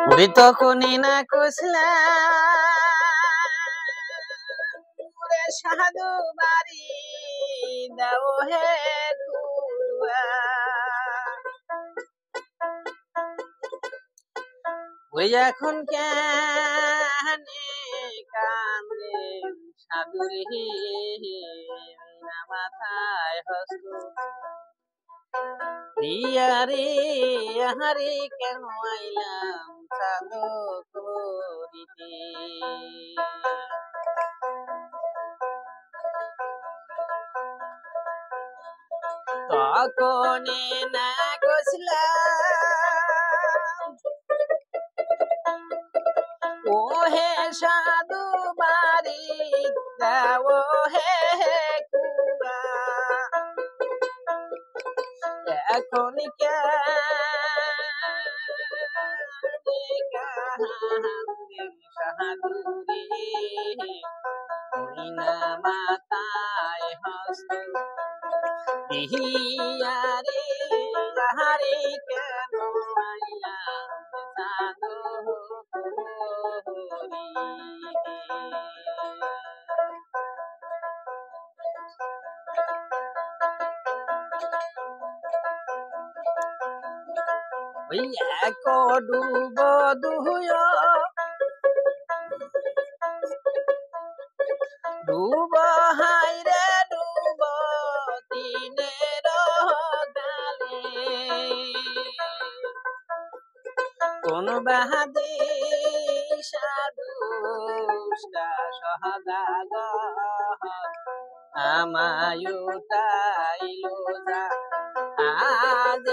উড়ি তখনই না কইলা রে সাধু বাড়ি দাও হে কুয়া ওই এখন কেনে কান্দে সাধুরি না মাথায় হস্ত রিয়ারে হারে কেন আইলাম সাধু করিতে তখনে না কইলাম ও হে সাধু বাড়ি দাও হে কুয়া এখন সাধুরে না মাতায় হস্ত দিহিয়ারে তাহারে কেন আইলাম সাধু ওই এক ডুব দুয় ডুব হাই রে ডুব তিনের গালে কোন বাহাদি সাধুষ্টা সহদাগ আমায়ু তাইলো যা আজ